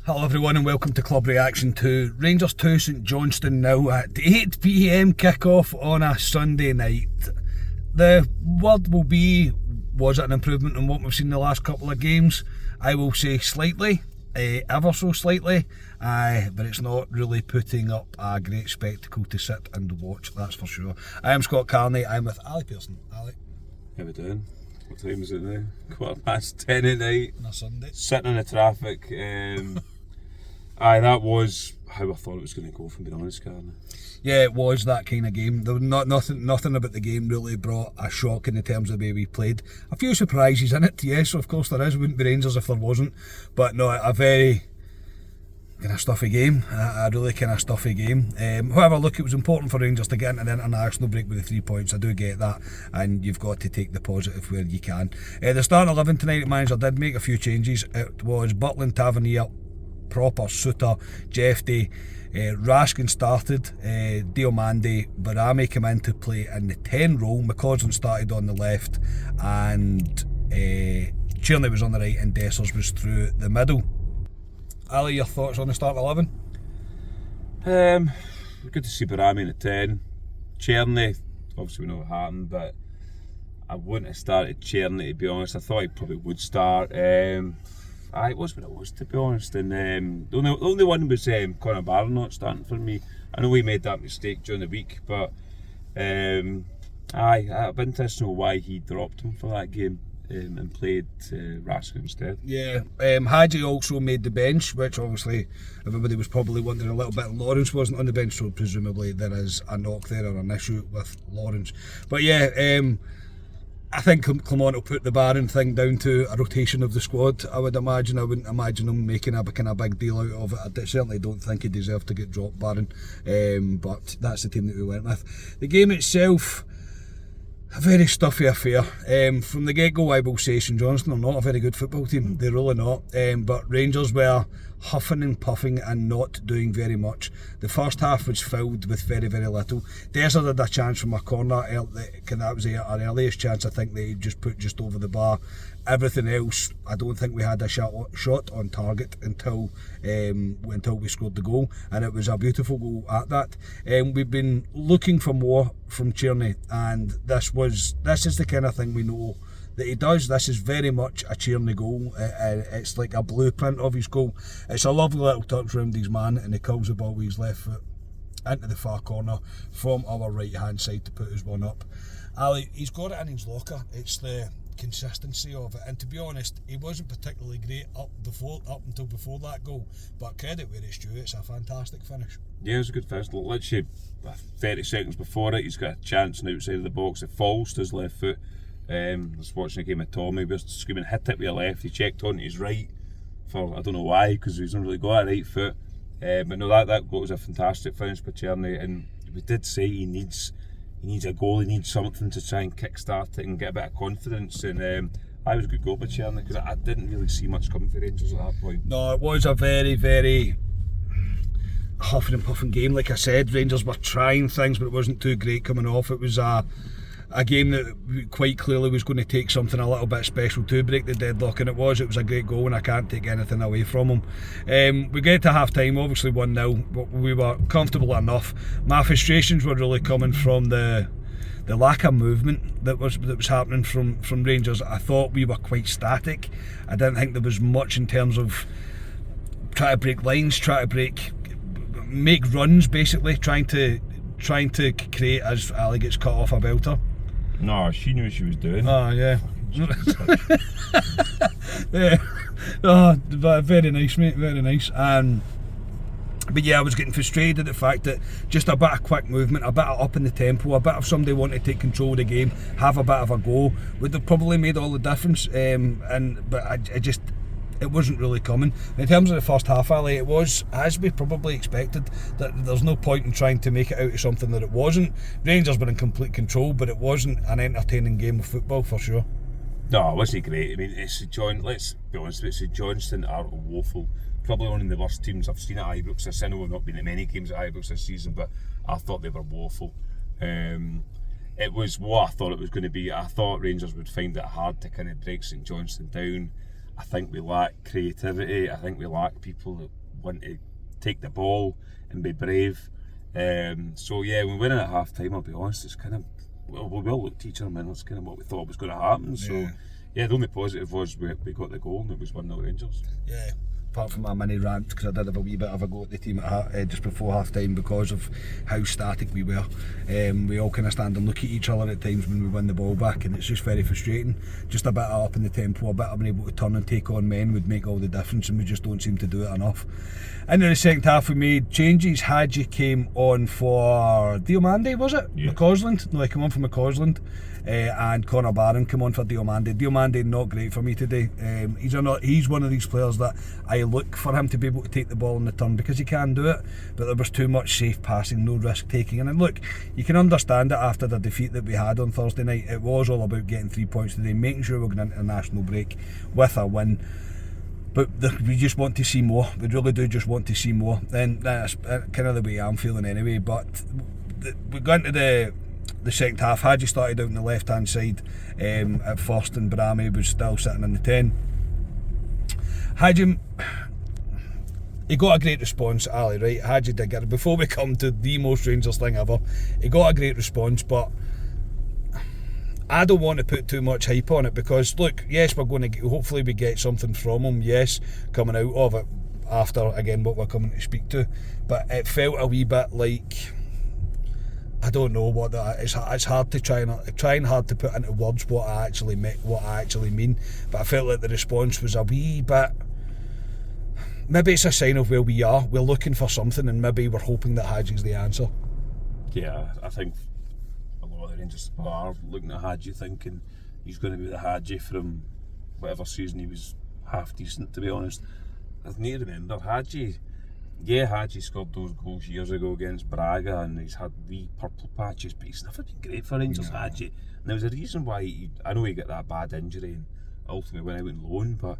Hello everyone and welcome to Club Reaction 2. Rangers 2, St Johnstone now at 8 PM kick-off on a Sunday night. The word will be, was it an improvement on what we've seen in the last couple of games? I will say slightly, ever so slightly, but it's not really putting up a great spectacle to sit and watch, that's for sure. I am Scott Carney, I'm with Ali Pearson. Ali. How we doing? What time is it now? 10:15 at night. On a Sunday. Sitting in the traffic. That was how I thought it was going to go, from being honest, Carney. Yeah, it was that kind of game. There was nothing about the game really brought a shock in the terms of the way we played. A few surprises in it, yes, of course there is. Wouldn't be Rangers if there wasn't. But no, a very kind of stuffy game. A really kind of stuffy game. However, look, it was important for Rangers to get into the international break with the 3 points. I do get that, and you've got to take the positive where you can. The starting 11 tonight, the manager did make a few changes. It was Butland, Tavernier, Proper, Suter, Jeffrey, Raskin started, Diomande, Barami came in to play in the 10 role, McCausland started on the left, and Tierney was on the right and Dessers was through the middle. Ali, your thoughts on the start 11? Good to see Barami in the 10. Tierney, obviously we know what happened, but I wouldn't have started Tierney, to be honest. I thought he probably would start. It was what it was, to be honest. And the only one was Conor Barron not starting for me. I know we made that mistake during the week, but I'd be interested to know why he dropped him for that game and played Raskin instead. Yeah, Hagi also made the bench, which obviously everybody was probably wondering a little bit. Lawrence wasn't on the bench, so presumably there is a knock there or an issue with Lawrence. But yeah, I think Clement will put the Barron thing down to a rotation of the squad, I would imagine. I wouldn't imagine him making a kind of big deal out of it. I certainly don't think he deserved to get dropped, Barron, but that's the team that we went with. The game itself, a very stuffy affair. From the get-go, I will say St Johnstone are not a very good football team. They're really not. But Rangers were huffing and puffing and not doing very much. The first half was filled with very, very little. Dessers had a chance from a corner. That was our earliest chance. I think they just put just over the bar. Everything else, I don't think we had a shot on target until we scored the goal, and it was a beautiful goal at that. We've been looking for more from Tierney, and this is the kind of thing we know that he does. This is very much a Tierney goal. It's like a blueprint of his goal. It's a lovely little touch round his man, and he curls the ball with his left foot into the far corner from our right hand side to put his one up. Ali, he's got it in his locker. It's the consistency of it, and to be honest, he wasn't particularly great up until before that goal, but credit where it's due, it's a fantastic finish. Yeah, it was a good finish. Literally 30 seconds before it, he's got a chance on the outside of the box. It falls to his left foot. I was watching a game of Tommy, we were screaming hit it with your left, he checked on his right for, I don't know why, because he's not really got a right foot, but no, that goal was a fantastic finish by Tierney, and we did say he needs a goal, he needs something to try and kick-start it and get a bit of confidence, and I was a good goal by Tierney, because I didn't really see much coming for Rangers at that point. No, it was a very, very huffing and puffing game. Like I said, Rangers were trying things, but it wasn't too great coming off. It was a game that quite clearly was going to take something a little bit special to break the deadlock, and it was a great goal, and I can't take anything away from him. We get to half time, obviously 1-0, but we were comfortable enough. My frustrations were really coming from the lack of movement that was happening from Rangers. I thought we were quite static. I didn't think there was much in terms of try to break lines, make runs, basically trying to create as Ali gets cut off a belter. No, she knew what she was doing. Oh yeah. Yeah. Oh, very nice, mate. Very nice. But yeah, I was getting frustrated at the fact that just a bit of quick movement, a bit of up in the tempo, a bit of somebody wanting to take control of the game, have a bit of a go, would have probably made all the difference. But it wasn't really coming. In terms of the first half, Ali, it was, as we probably expected, that there's no point in trying to make it out of something that it wasn't. Rangers were in complete control, but it wasn't an entertaining game of football for sure. No, it wasn't great. I mean, let's be honest, St Johnstone are woeful. Probably one of the worst teams I've seen at Ibrox this season. I know we've not been at many games at Ibrox this season, but I thought they were woeful. It was what I thought it was going to be. I thought Rangers would find it hard to kind of break St Johnstone down. I think we lack creativity. I think we lack people that want to take the ball and be brave. So yeah, when we went in at half time, I'll be honest, it's kind of, well, we all looked at each other and that's kind of what we thought was going to happen. So yeah, the only positive was we got the goal and it was 1-0 Rangers. Yeah. Apart from my mini rant, because I did have a wee bit of a go at the team just before half time because of how static we were. We all kind of stand and look at each other at times when we win the ball back, and it's just very frustrating. Just a bit up in the tempo, a bit of being able to turn and take on men would make all the difference, and we just don't seem to do it enough. Into the second half, we made changes. Hagi came on for Diomande, was it? Yeah. McCausland? No, he came on for McCausland. And Connor Barron came on for Diomande. Diomande not great for me today. He's one of these players that I look for him to be able to take the ball in the turn because he can do it, but there was too much safe passing, no risk taking. And look, you can understand it after the defeat that we had on Thursday night. It was all about getting 3 points today, making sure we're going into a national break with a win. But we just want to see more. We really do just want to see more. And that's kind of the way I'm feeling anyway. But we got into the second half. Hagi started out on the left hand side at first, and Brahmi was still sitting in the 10. Hagi, he got a great response, Ali, right? Hagi did get it. Before we come to the most Rangers thing ever, he got a great response, but I don't want to put too much hype on it because, look, yes, we're going to hopefully we get something from him, yes, coming out of it after, again, what we're coming to speak to, but it felt a wee bit like, I don't know what that is. It's hard to trying hard to put into words what I actually mean. But I felt like the response was a wee bit. Maybe it's a sign of where we are. We're looking for something, and maybe we're hoping that Hagi's the answer. Yeah, I think a lot of the Rangers are looking at Hagi thinking he's going to be the Hagi from whatever season he was half decent. To be honest, I need to remember Hagi. Yeah, Hagi scored those goals years ago against Braga and he's had wee purple patches, but he's never been great for Rangers, Hagi. And there was a reason why I know he got that bad injury and ultimately went out on loan, but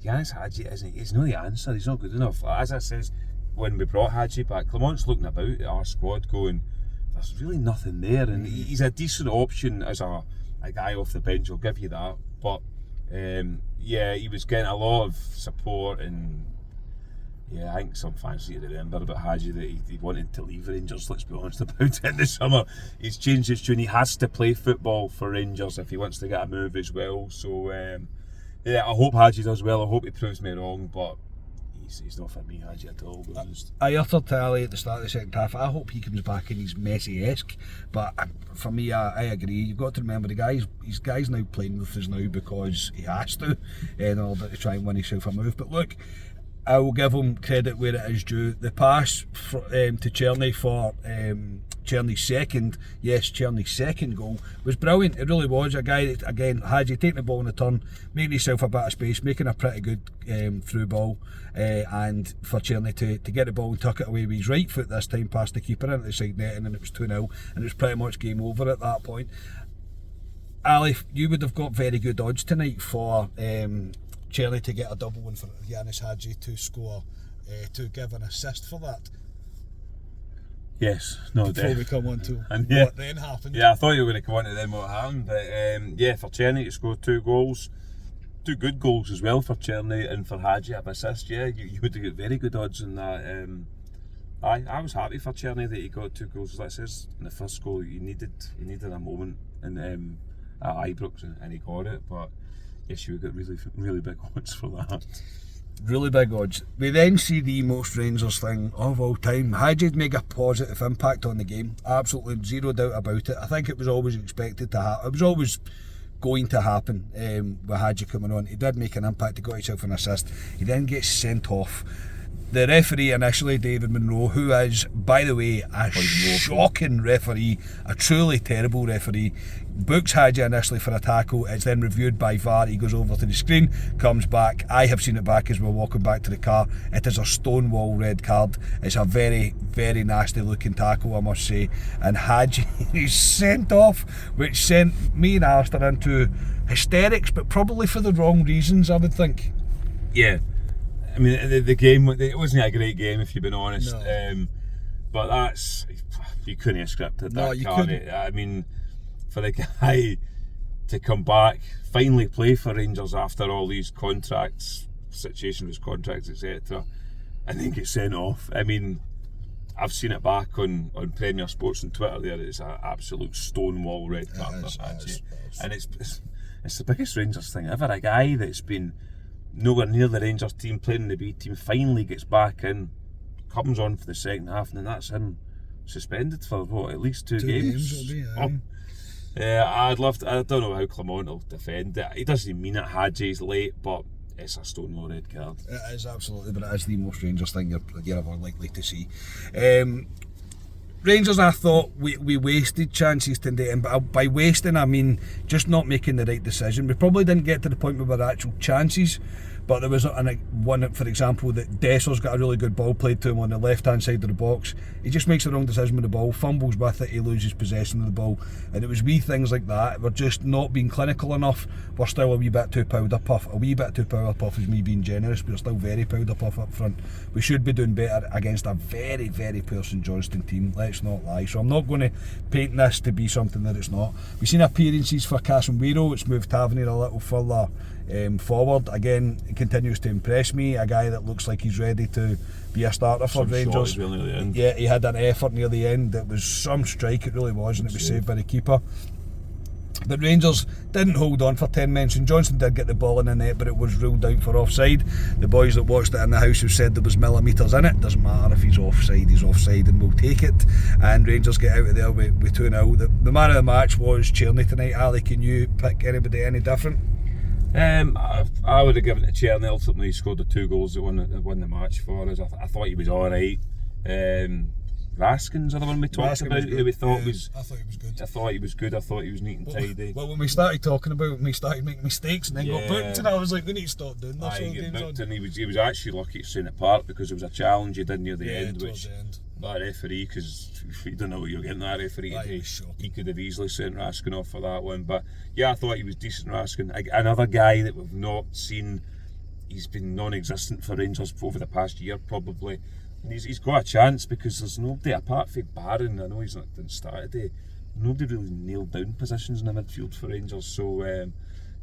Yanis Hagi he's not the answer, he's not good enough. As I says, when we brought Hagi back, Clement's looking about at our squad going, there's really nothing there, and he's a decent option as a guy off the bench, I'll give you that, but yeah, he was getting a lot of support and yeah, I think some fans need to remember about Hagi that he wanted to leave Rangers, let's be honest about it, in the summer. He's changed his tune, he has to play football for Rangers if he wants to get a move as well. So, yeah, I hope Hagi does well, I hope he proves me wrong, but he's not for me, Hagi, at all. I uttered to Ali at the start of the second half, I hope he comes back and he's Messi-esque, but for me, I agree. You've got to remember these guys now playing with us now because he has to, in order to try and win himself a move. But look, I will give him credit where it is due. The pass to Czerny for Czerny's second goal was brilliant. It really was. A guy that, again, Hagi taking the ball in the turn, making himself a bit of space, making a pretty good through ball, and for Czerny to get the ball and tuck it away with his right foot this time past the keeper into the side net, and then it was 2-0, and it was pretty much game over at that point. Ali, you would have got very good odds tonight for Czerny to get a double and for Yanis Hagi to score, to give an assist for that. Yes, no, before we come on to what then happened. Yeah, I thought you were going to come on to then what happened, but yeah, for Czerny to score 2 goals, 2 good goals as well for Czerny, and for Hagi an assist, yeah, you would have got very good odds on that. I was happy for Czerny that he got 2 goals. That says in the first goal he needed a moment and at Ibrox and he got it, but yes, you got really big odds for that. Really big odds. We then see the most Rangers thing of all time. Hagi'd make a positive impact on the game. Absolutely zero doubt about it. I think it was always expected to happen. It was always going to happen with Hagi coming on. He did make an impact. He got himself an assist. He then gets sent off. The referee initially, David Monroe, who is, by the way, a shocking referee, a truly terrible referee, books Hagi initially for a tackle. It's then reviewed by VAR. He goes over to the screen, comes back. I have seen it back as we're walking back to the car. It is a stonewall red card. It's a very, very nasty looking tackle, I must say. And Hagi is sent off, which sent me and Alistair into hysterics, but probably for the wrong reasons, I would think. Yeah. I mean, the game, it wasn't a great game, if you've been honest. No. But that's, you couldn't have scripted that, no, you couldn't. I mean, for the guy to come back, finally play for Rangers after all these situations with contracts, etc., and then get sent off. I mean, I've seen it back on Premier Sports and Twitter there. It's an absolute stonewall red card for Hagi. And it's the biggest Rangers thing ever. A guy that's been nowhere near the Rangers team, playing in the B team, finally gets back in, comes on for the second half, and then that's him suspended for what, at least two games. It'll be, yeah, I don't know how Clement will defend it. He doesn't mean it. Hagi's late, but it's a stonewall red card. It is absolutely, but it is the most Rangers thing you're ever likely to see. Rangers, I thought we wasted chances today, and by wasting I mean just not making the right decision. We probably didn't get to the point where there were actual chances, but there was one, for example, that Desser's got a really good ball played to him on the left hand side of the box. He just makes the wrong decision with the ball, fumbles with it, he loses possession of the ball, and it was wee things like that. We're just not being clinical enough. We're still a wee bit too powder puff. A wee bit too powder puff is me being generous, but we're still very powder puff up front. We should be doing better against a very, very poor St Johnstone team, let's not lie. So I'm not going to paint this to be something that it's not. We've seen appearances for Casemiro, it's moved Tavernier a little further forward. Again, it continues to impress me. A guy that looks like he's ready to be a starter for Rangers. Yeah, he had an effort near the end that was some strike, it really was, and it was saved by the keeper. But Rangers didn't hold on for 10 minutes. St Johnstone did get the ball in the net, but it was ruled out for offside. The boys that watched it in the house have said there was millimetres in it. Doesn't matter if he's offside, and we'll take it. And Rangers get out of there with 2-0. The man of the match was Tierney tonight. Ali, can you pick anybody any different? I would have given it to Tierney. Ultimately, he scored the 2 goals that won the match for us. I thought he was alright. Raskin's the other one we talked about, who we thought was... I thought he was good. I thought he was good, I thought he was neat and tidy. Well, when we started talking about it, we started making mistakes and then got booked, and I was like, we need to stop doing this. He got booked, and he was actually lucky to St Park because there was a challenge he did near the end, which that referee, because you don't know what you're getting that referee he could have easily sent Raskin off for that one. But yeah, I thought he was decent, Raskin. Another guy that we've not seen, he's been non-existent for Rangers over the past year probably. And he's got a chance because there's nobody apart from Barron. I know he's not didn't start today. Nobody really nailed down positions in the midfield for Rangers. So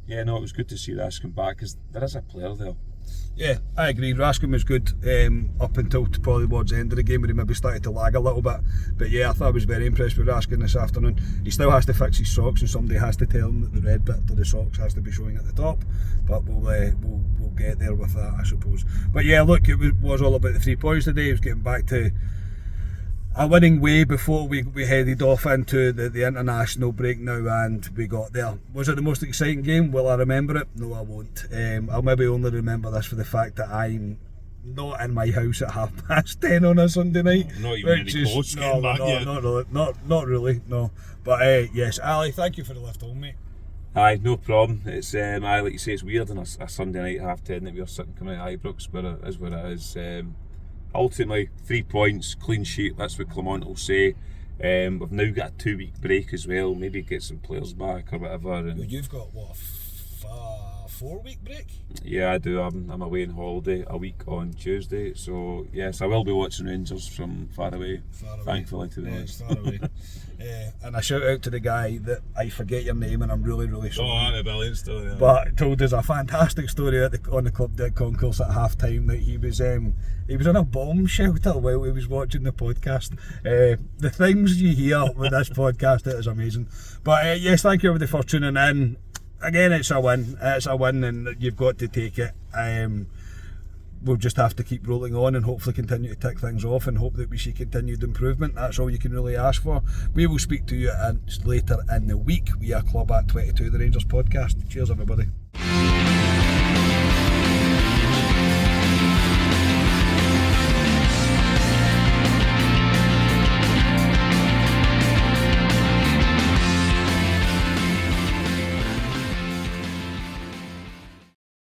yeah, no, it was good to see Raskin back because there is a player there. Yeah, I agree. Raskin was good up until probably towards the end of the game where he maybe started to lag a little bit. But yeah, I thought I was very impressed with Raskin this afternoon. He still has to fix his socks, and somebody has to tell him that the red bit of the socks has to be showing at the top. But we'll get there with that, I suppose. But yeah, look, it was all about the 3 points today. It was getting back to a winning way before we headed off into the international break now, and we got there. Was it the most exciting game? Will I remember it? No, I won't. I'll maybe only remember this for the fact that I'm not in my house at 10:30 on a Sunday night. Not even any close getting back yet. Not really, no. But yes, Ali, thank you for the lift home, mate. Aye, no problem. It's like you say, it's weird on a Sunday night at 10:30 that we're sitting coming out of Ibrox, but it is what it is. Ultimately, 3 points, clean sheet, that's what Clement will say. We've now got a 2-week break as well, maybe get some players back or whatever. And well, you've got, what, a 4-week break? Yeah, I do. I'm away on holiday a week on Tuesday, so yes, I will be watching Rangers from far away. Thankfully, to be honest. Far away. And a shout out to the guy that I forget your name and I'm really sorry. Oh, I'm a brilliant story. Yeah. But told us a fantastic story on the Club Deck concourse at half time that he was in a bomb shelter while he was watching the podcast. The things you hear with this podcast, it is amazing. But yes, thank you everybody for tuning in. Again, it's a win and you've got to take it. We'll just have to keep rolling on and hopefully continue to tick things off and hope that we see continued improvement. That's all you can really ask for. We will speak to you later in the week. We are Club at 22, the Rangers podcast. Cheers everybody.